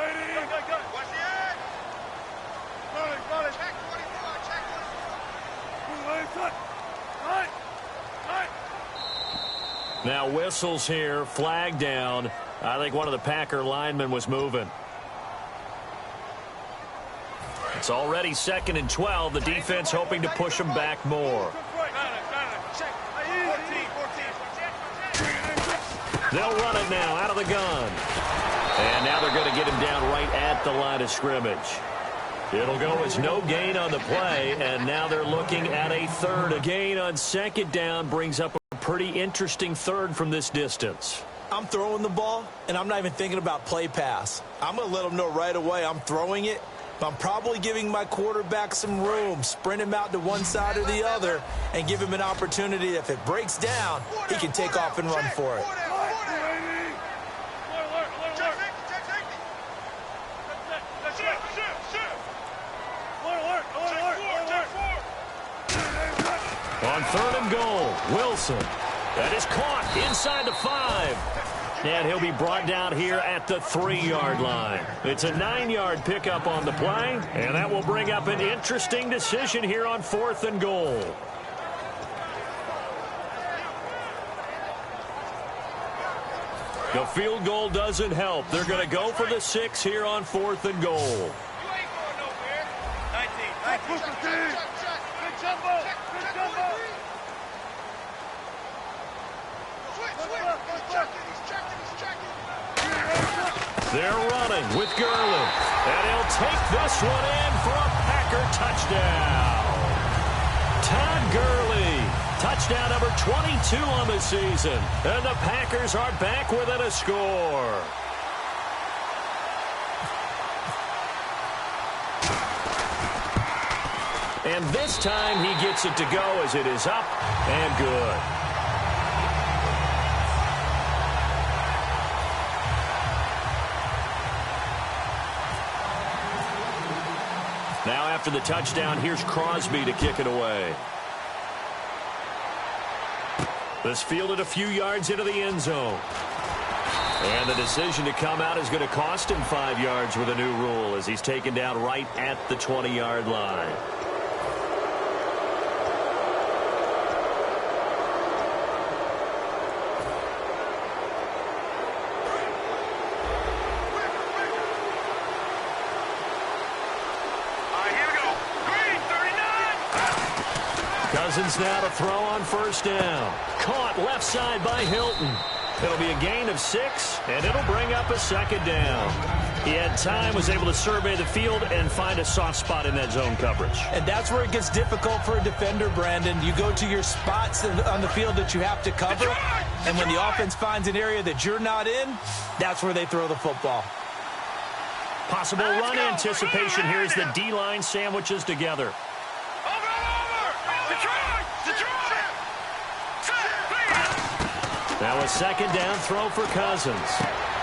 Now whistles here, flag down. I think one of the Packer linemen was moving. It's already second and 12. The defense hoping to push them back more. They'll run it now out of the gun. And now they're going to get him down right at the line of scrimmage. It'll go as no gain on the play, and now they're looking at a third. A gain on second down brings up a pretty interesting third from this distance. I'm throwing the ball, and I'm not even thinking about play pass. I'm going to let them know right away I'm throwing it, but I'm probably giving my quarterback some room, sprint him out to one side or the other, and give him an opportunity. If it breaks down, he can take off and run for it. On third and goal, Wilson. That is caught inside the 5. And he'll be brought down here at the 3-yard line. It's a 9-yard pickup on the play, and that will bring up an interesting decision here on fourth and goal. The field goal doesn't help. They're going to go for the 6 here on fourth and goal. They're running with Gurley. And he'll take this one in for a Packer touchdown. Todd Gurley, touchdown number 22 on the season. And the Packers are back within a score. And this time he gets it to go as it is up and good. Now after the touchdown, here's Crosby to kick it away. This fielded a few yards into the end zone. And the decision to come out is going to cost him 5 yards with a new rule as he's taken down right at the 20-yard line. Cousins now to throw on first down. Caught left side by Hilton. It'll be a gain of 6, and it'll bring up a second down. He had time, was able to survey the field and find a soft spot in that zone coverage. And that's where it gets difficult for a defender, Brandon. You go to your spots on the field that you have to cover, and when the offense finds an area that you're not in, that's where they throw the football. Possible run anticipation here as the D-line sandwiches together. Now a second down throw for Cousins.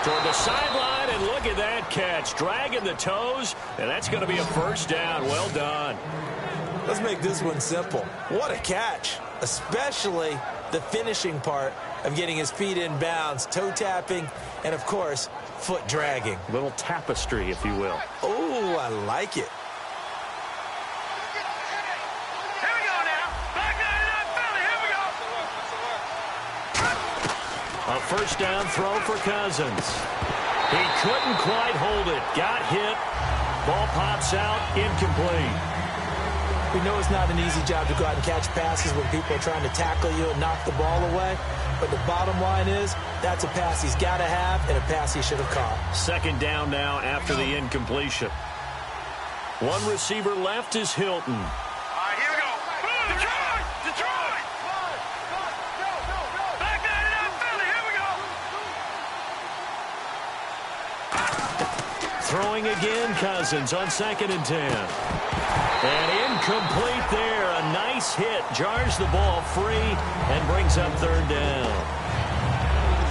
Toward the sideline, and look at that catch. Dragging the toes, and that's going to be a first down. Well done. Let's make this one simple. What a catch, especially the finishing part of getting his feet in bounds, toe tapping, and, of course, foot dragging. Little tapestry, if you will. Oh, I like it. A first down throw for Cousins. He couldn't quite hold it. Got hit. Ball pops out. Incomplete. We know it's not an easy job to go out and catch passes when people are trying to tackle you and knock the ball away. But the bottom line is that's a pass he's got to have and a pass he should have caught. Second down now after the incompletion. One receiver left is Hilton. All right, here we go. Detroit! Detroit! Back that it up, Philly. Here we go. Throwing again, Cousins on 2nd and 10. And incomplete there. A nice hit. Jars the ball free and brings up 3rd down.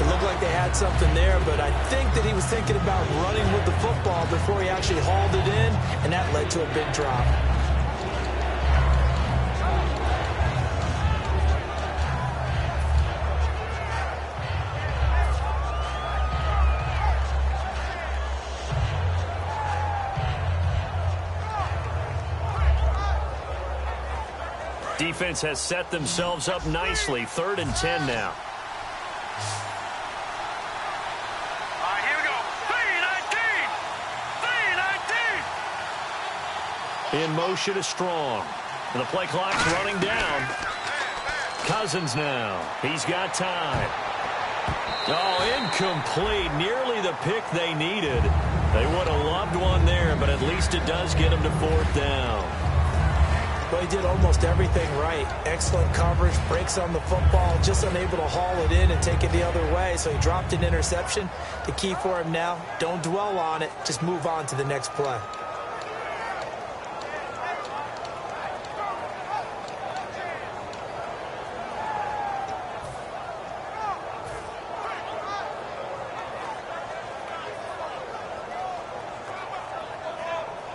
It looked like they had something there, but I think that he was thinking about running with the football before he actually hauled it in, and that led to a big drop. Defense has set themselves up nicely. 3rd and 10 now. All right, here we go. 3-19. In motion is Strong. And the play clock's running down. Cousins now. He's got time. Oh, incomplete. Nearly the pick they needed. They would have loved one there, but at least it does get them to 4th down. Well, he did almost everything right. Excellent coverage, breaks on the football, just unable to haul it in and take it the other way, so he dropped an interception. The key for him now, don't dwell on it, just move on to the next play.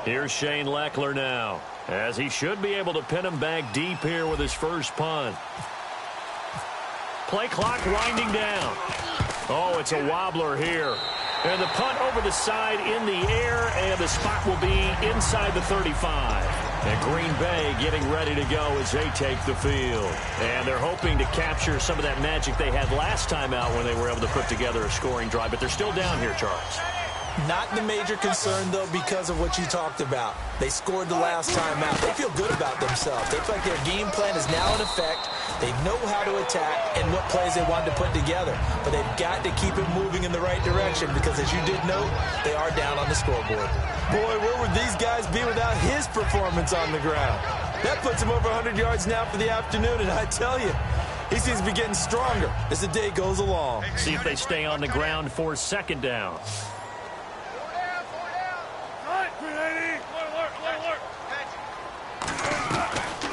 Here's Shane Leckler now, as he should be able to pin him back deep here with his first punt. Play clock winding down. Oh, it's a wobbler here. And the punt over the side in the air, and the spot will be inside the 35. And Green Bay getting ready to go as they take the field. And they're hoping to capture some of that magic they had last time out when they were able to put together a scoring drive. But they're still down here, Charles. Not the major concern, though, because of what you talked about. They scored the last time out. They feel good about themselves. They feel like their game plan is now in effect. They know how to attack and what plays they want to put together. But they've got to keep it moving in the right direction because, as you did note, they are down on the scoreboard. Boy, where would these guys be without his performance on the ground? That puts him over 100 yards now for the afternoon, and I tell you, he seems to be getting stronger as the day goes along. See if they stay on the ground for 2nd down.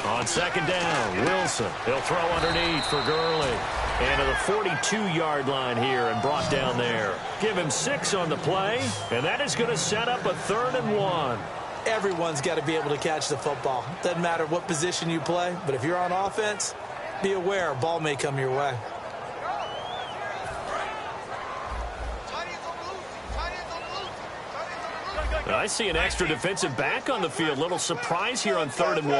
On 2nd down, Wilson. He'll throw underneath for Gurley. And to the 42-yard line here and brought down there. Give him 6 on the play, and that is going to set up a 3rd and 1. Everyone's got to be able to catch the football. Doesn't matter what position you play, but if you're on offense, be aware a ball may come your way. I see an extra defensive back on the field. Little surprise here on 3rd and 1.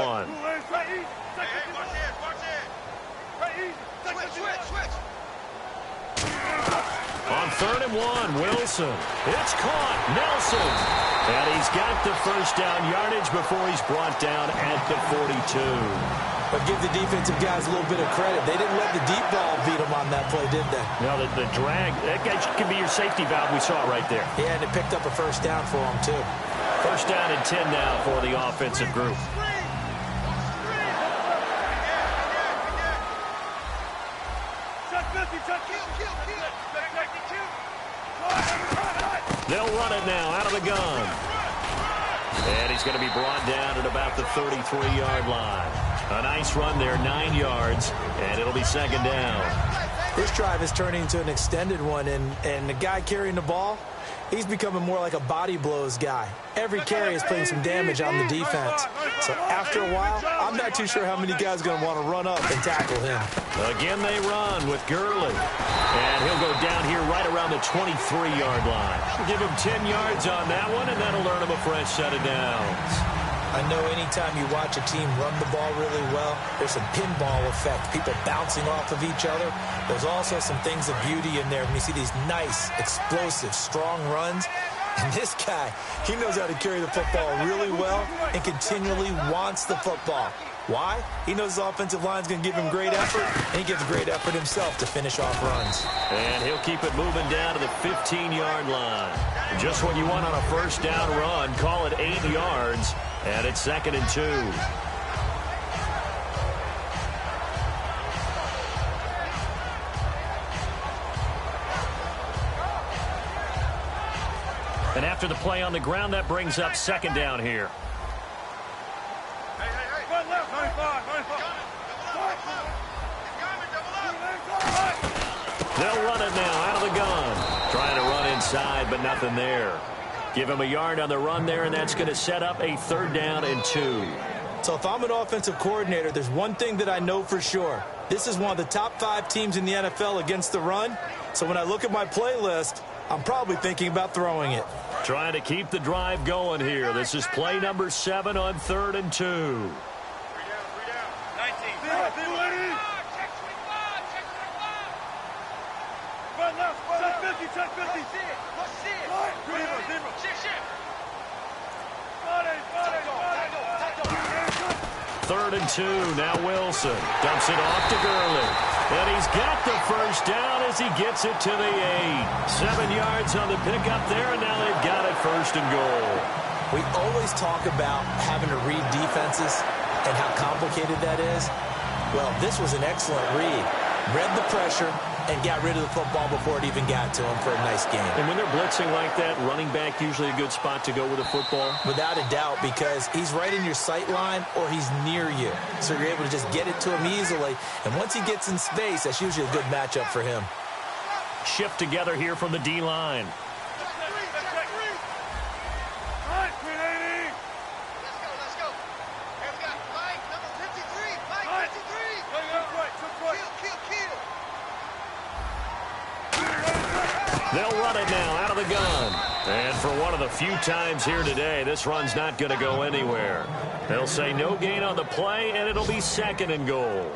On 3rd and 1, Wilson. It's caught. Nelson. And he's got the first down yardage before he's brought down at the 42. But give the defensive guys a little bit of credit. They didn't let the deep ball beat them on that play, did they? No, the drag, that guy could be your safety valve. We saw it right there. Yeah, and it picked up a first down for them, too. First down and 10 now for the offensive group. They'll run it now out of the gun. And he's going to be brought down at about the 33-yard line. A nice run there, 9 yards, and it'll be second down. This drive is turning into an extended one, and the guy carrying the ball, he's becoming more like a body blows guy. Every carry is putting some damage on the defense. So after a while, I'm not too sure how many guys are going to want to run up and tackle him. Again, they run with Gurley. And he'll go down here right around the 23-yard line. Give him 10 yards on that one, and that'll earn him a fresh set of downs. I know anytime you watch a team run the ball really well, there's some pinball effect, people bouncing off of each other. There's also some things of beauty in there when you see these nice, explosive, strong runs. And this guy, he knows how to carry the football really well and continually wants the football. Why? He knows his offensive line's going to give him great effort, and he gives great effort himself to finish off runs. And he'll keep it moving down to the 15-yard line. Just what you want on a first down run, call it 8 yards, and it's second and 2. And after the play on the ground, that brings up second down here. They'll run it now out of the gun. Trying to run inside, but nothing there. Give him a yard on the run there, and that's going to set up a third down and 2. So if I'm an offensive coordinator, there's one thing that I know for sure. This is one of the top 5 teams in the NFL against the run. So when I look at my playlist, I'm probably thinking about throwing it. Trying to keep the drive going here. This is play number 7 on 3rd and 2. Third and 2. Now Wilson dumps it off to Gurley. And he's got the first down as he gets it to the 8. 7 yards on the pickup there, and now they've got it first and goal. We always talk about having to read defenses and how complicated that is. Well, this was an excellent read. Read the pressure and got rid of the football before it even got to him for a nice game. And when they're blitzing like that, running back usually a good spot to go with the football? Without a doubt, because he's right in your sight line or he's near you. So you're able to just get it to him easily. And once he gets in space, that's usually a good matchup for him. Shift together here from the D-line. They'll run it now out of the gun. And for one of the few times here today, this run's not going to go anywhere. They'll say no gain on the play, and it'll be second and goal.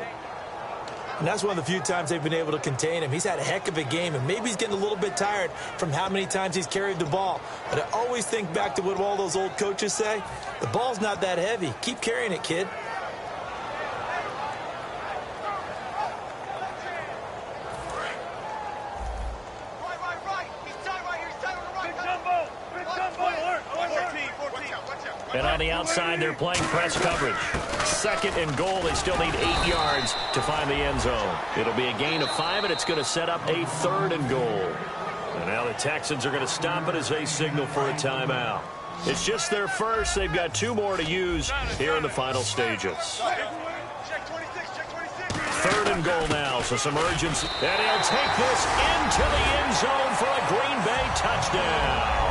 And that's one of the few times they've been able to contain him. He's had a heck of a game, and maybe he's getting a little bit tired from how many times he's carried the ball. But I always think back to what all those old coaches say. The ball's not that heavy. Keep carrying it, kid. And on the outside, they're playing press coverage. Second and goal. They still need 8 yards to find the end zone. It'll be a gain of 5, and it's going to set up a third and goal. And now the Texans are going to stop it as they signal for a timeout. It's just their first. They've got 2 more to use here in the final stages. Third and goal now, so some urgency. And he'll take this into the end zone for a Green Bay touchdown.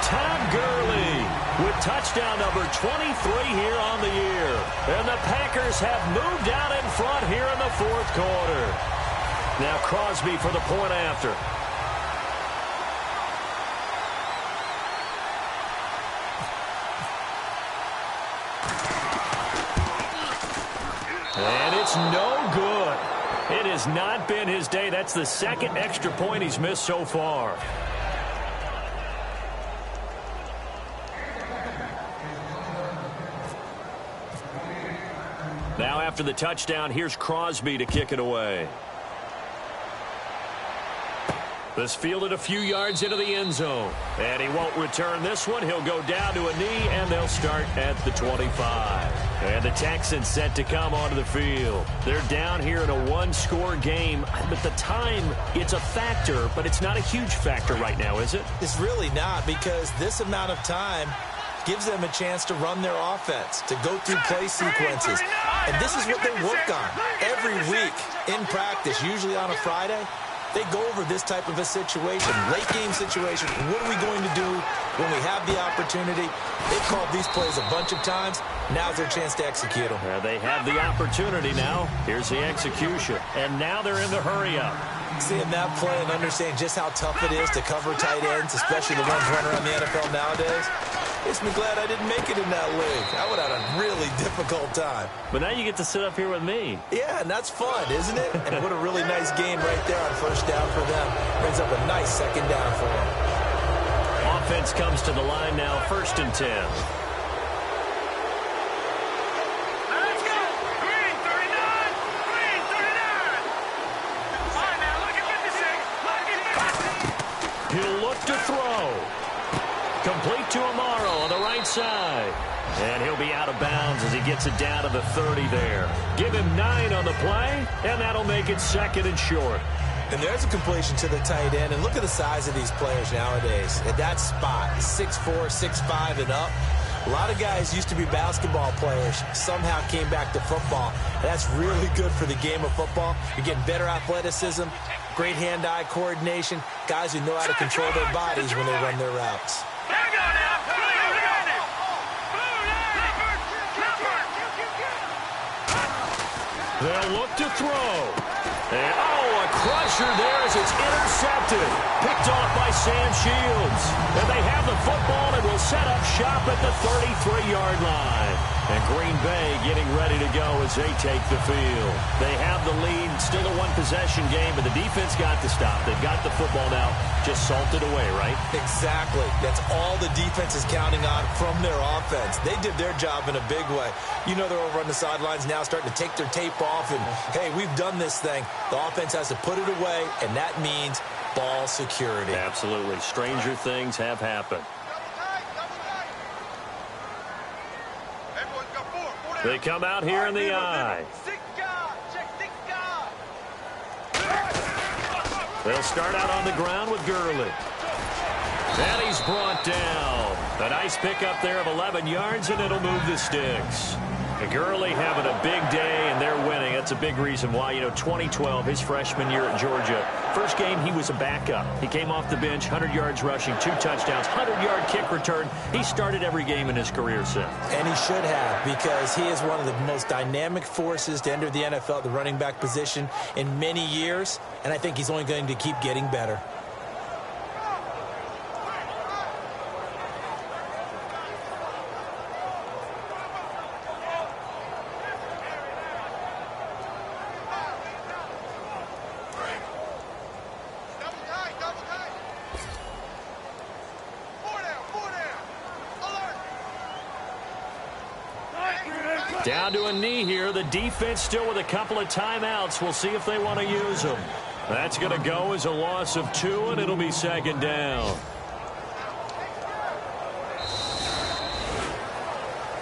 Todd Gurley with touchdown number 23 here on the year. And the Packers have moved out in front here in the 4th quarter. Now Crosby for the point after. And it's no good. It has not been his day. That's the 2nd extra point he's missed so far. Now after the touchdown, here's Crosby to kick it away. This fielded a few yards into the end zone. And he won't return this one. He'll go down to a knee, and they'll start at the 25. And the Texans set to come onto the field. They're down here in a one-score game. But the time, it's a factor, but it's not a huge factor right now, is it? It's really not, because this amount of time gives them a chance to run their offense, to go through play sequences. And this is what they work on every week in practice, usually on a Friday. They go over this type of a situation, late game situation. What are we going to do when we have the opportunity? They've called these plays a bunch of times. Now's their chance to execute them. They have the opportunity now. Here's the execution. And now they're in the hurry up. Seeing that play and understanding just how tough it is to cover tight ends, especially the ones running around the NFL nowadays, makes me glad I didn't make it in that league. I would have had a really difficult time. But now you get to sit up here with me. Yeah, and that's fun, isn't it? And what a really nice game right there on first down for them. Brings up a nice second down for them. Offense comes to the line now, 1st and 10. Let's go! Green 39! Green 39! All right, now, look at 56. Look at 50. He'll look to throw. Complete to Amaro on the right side. And he'll be out of bounds as he gets it down to the 30 there. Give him 9 on the play, and that'll make it 2nd and short. And there's a completion to the tight end. And look at the size of these players nowadays. At that spot, 6'4", 6'5", and up. A lot of guys used to be basketball players, somehow came back to football. And that's really good for the game of football. You're getting better athleticism, great hand-eye coordination, guys who know how to control their bodies when they run their routes. They'll look to throw. And, a crusher there as it's intercepted. Picked off by Sam Shields. And they have the football and will set up shop at the 33-yard line. And Green Bay getting ready to go as they take the field. They have the lead. Still a one-possession game, but the defense got to stop. They've got the football now. Just salted away, right? Exactly. That's all the defense is counting on from their offense. They did their job in a big way. You know they're over on the sidelines now starting to take their tape off and, hey, we've done this thing. The offense has to put it away, and that means ball security. Absolutely. Stranger things have happened. They come out here in the eye. They'll start out on the ground with Gurley. And he's brought down. A nice pickup there of 11 yards, and it'll move the sticks. And Gurley having a big day, and they're winning. That's a big reason why. 2012, his freshman year at Georgia, first game he was a backup. He came off the bench, 100 yards rushing, 2 touchdowns, 100-yard kick return. He started every game in his career since. And he should have, because he is one of the most dynamic forces to enter the NFL at the running back position in many years, and I think he's only going to keep getting better. Down to a knee here. The defense still with a couple of timeouts. We'll see if they want to use them. That's going to go as a loss of 2, and it'll be 2nd down.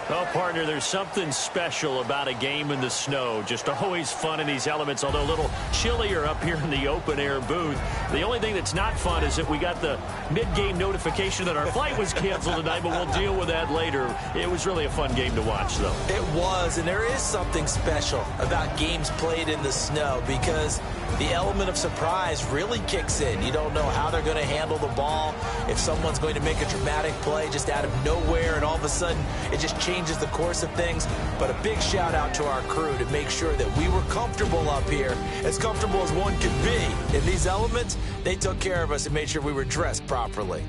Well, partner, there's something special about a game in the snow. Just always fun in these elements, although a little chillier up here in the open-air booth. The only thing that's not fun is that we got the mid-game notification that our flight was canceled tonight, but we'll deal with that later. It was really a fun game to watch, though. It was, and there is something special about games played in the snow because the element of surprise really kicks in. You don't know how they're going to handle the ball, if someone's going to make a dramatic play just out of nowhere, and all of a sudden it just changes the course of things. But a big shout out to our crew to make sure that we were comfortable up here, as comfortable as one could be. In these elements, they took care of us and made sure we were dressed properly.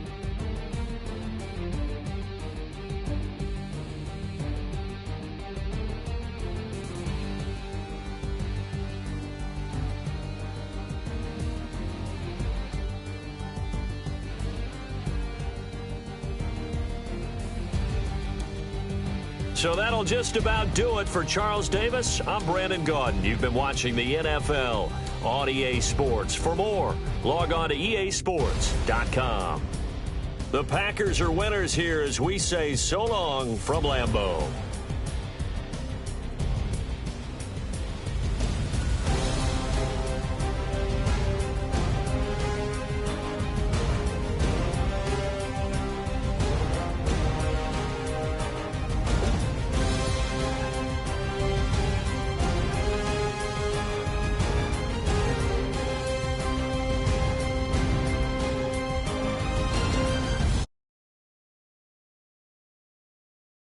So that'll just about do it for Charles Davis. I'm Brandon Gaudin. You've been watching the NFL on EA Sports. For more, log on to easports.com. The Packers are winners here as we say so long from Lambeau.